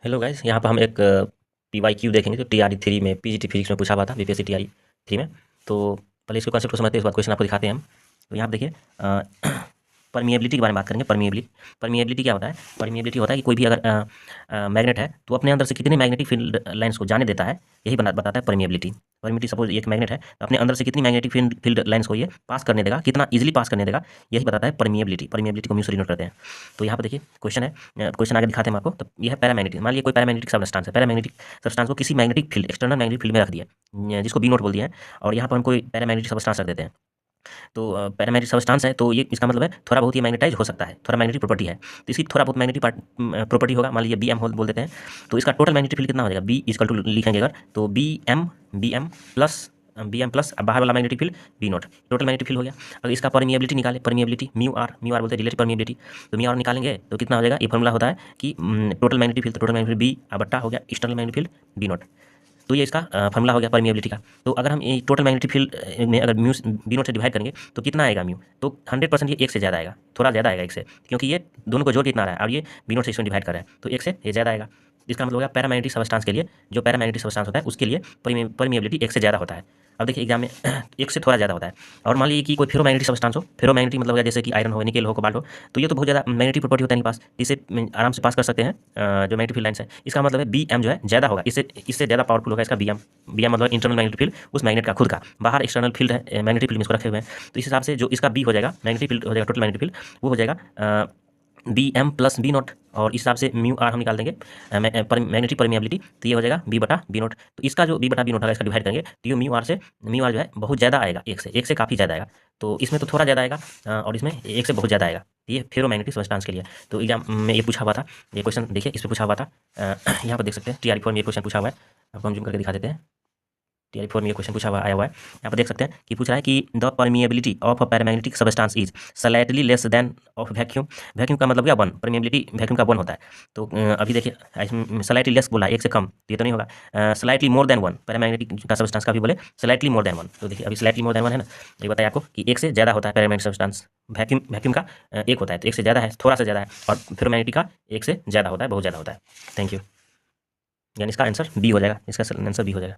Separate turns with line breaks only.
Hello guys, यहाँ पर हम एक PYQ देखेंगे जो TRE 3 में PGT फिजिक्स में पूछा हुआ था, BPSC TRE 3 में। तो पहले इसको कॉन्सेप्ट को समझते हैं, इसके बाद क्वेश्चन आपको दिखाते हैं हम। तो यहाँ पे देखिए परमिएबिलिटी के बारे में बात करेंगे। परमिएबिलिटी क्या होता है? परमिएबिलिटी होता है कि कोई भी अगर मैग्नेट है तो अपने अंदर से कितने मैग्नेटिक फील्ड लाइन्स को जाने देता है, यही बताता है परमिएबिलिटी। परमिएबिलिटी सपोज एक मैग्नेट है तो अपने अंदर से कितनी मैग्नेटिक फील्ड लाइन्स को ये पास करने देगा, कितना इजीली पास करने देगा, यही बताता है परमिएबिलिटी। परमिएबिलिटी को म्यू से डिनोट करते हैं। तो यहाँ पे देखिए क्वेश्चन है, क्वेश्चन आगे दिखाते हैं हम आपको। तो यह है पैरामैग्नेटिक। मान लिया कोई पैरामैग्नेटिक सब्सटेंस है, पैरामैग्नेटिक सब्सटेंस को किसी magnetic field, external magnetic field में रख दिया, जिसको बी नोट बोल दिया है, और यहाँ पर हम कोई पैरामैग्नेटिक सब्सटेंस रख देते हैं। तो पैरामैग्नेटिक सब्सटेंस है तो ये इसका मतलब है थोड़ा बहुत ये मैग्नेटाइज हो सकता है, थोड़ा मैग्नेटिक प्रॉपर्टी है, तो इसकी थोड़ा बहुत मैग्नेटिक प्रॉपर्टी होगा। मान लीजिए BM बोल देते हैं, तो इसका टोटल मैग्नेटिक फील्ड कितना हो जाएगा? बी इक्वल टू लिखेंगे अगर तो BM प्लस बाहर वाला magnetic field B note, total magnetic field हो गया। अगर इसका परमिएबिलिटी निकाले, परमिएबिलिटी म्यू आर बोलते हैं, रिलेटिव परमिएबिलिटी, तो म्यू आर निकालेंगे तो कितना हो जाएगा? ये फॉर्मूला होता है कि टोटल मैग्नेटिक फील्ड, तो टोटल मैग्नेटिक फील्ड B बट्टा हो गया external magnetic field B note. तो ये इसका फॉर्मूला हो गया परमिएबिलिटी का। तो अगर हम ये टोटल मैग्नेटिक फील्ड में अगर म्यू B नोट से डिवाइड करेंगे तो कितना आएगा म्यू? तो 100% ये एक से ज़्यादा आएगा, थोड़ा ज़्यादा आएगा एक से, क्योंकि ये दोनों को जोड़ के इतना आ रहा है और ये B नोट से इसमें डिवाइड कर रहा है, तो एक से ये ज़्यादा आएगा। इसका मतलब हो गया पैरामैग्नेटिक सब्सटेंस के लिए, जो पैरामैग्नेटिक सब्सटेंस होता है उसके लिए परमिएबिलिटी एक से ज़्यादा होता है। अब देखिए एग्जाम में एक से थोड़ा ज़्यादा होता है। और मान लीजिए कि कोई फेरोमैग्नेटिक सब्सटेंस हो, फेरोमैग्नेटिक मतलब जैसे कि आयरन हो, निकेल हो, कोबाल्ट हो, तो ये तो बहुत ज़्यादा मैग्नेटिक प्रॉपर्टी होता है इनके पास, इसे आराम से पास कर सकते हैं जो मैग्नेटिक फील्ड लाइन्स है। इसका मतलब है BM जो है ज़्यादा होगा, इससे ज़्यादा पावरफुल होगा इसका BM मतलब इंटरनल मैग्नेटिक फील्ड उस मैग्नेट का खुद का। बाहर एक्सटर्नल फील्ड है, मैग्नेटिक फील्ड में इसको रखे हुए हैं, तो इस हिसाब से जो इसका B हो जाएगा, मैग्नेटिक फील्ड हो जाएगा, टोटल मैग्नेटिक फील्ड वो हो जाएगा BM प्लस B नोट, और इस हिसाब से म्यू आर हम निकाल देंगे मैग्नेटिक परमिएबिलिटी, तो ये हो जाएगा B बटा B नोट। तो इसका जो B बटा B नोट होगा इसका डिवाइड करेंगे तो ये म्यू आर जो है बहुत ज़्यादा आएगा, एक से काफ़ी ज़्यादा आएगा। तो इसमें तो थोड़ा ज़्यादा आएगा और इसमें एक से बहुत ज़्यादा आएगा। ये फेरोमैग्नेटिक सब्सटेंस के लिए तो एग्जाम में ये पूछा हुआ था। ये क्वेश्चन देखिए, इस पर पूछा हुआ था, यहाँ पर देख सकते हैं TRE 4 में ये क्वेश्चन पूछा हुआ है। आपको हम जूम करके दिखा देते हैं। TRE 4 में ये क्वेश्चन पूछा हुआ आया हुआ है, यहाँ पर देख सकते हैं कि पूछ रहा है कि the permeability of a paramagnetic substance is slightly less than of vacuum. Vacuum का मतलब क्या? 1। परमिएबिलिटी वैक्यूम का 1 होता है। तो अभी देखिए स्लाइटली लेस बोला, एक से कम, ये तो नहीं होगा। स्लाइटली मोर देन 1, पैरामैग्नेटिक का सब्सटेंस का भी बोले स्लाइटली मोर देन 1। तो देखिए अभी स्लाइटली मोर देन 1 है ना, ये बताया आपको कि एक से ज़्यादा होता है पैरामैग्नेटिक सब्सटेंस। वैक्यूम का एक होता है, तो एक से ज़्यादा है, थोड़ा सा ज़्यादा है, और फेरोमैग्नेटिक का एक से ज़्यादा होता है, बहुत ज़्यादा होता है। Thank you. यानी इसका आंसर B हो जाएगा, इसका आंसर B हो जाएगा।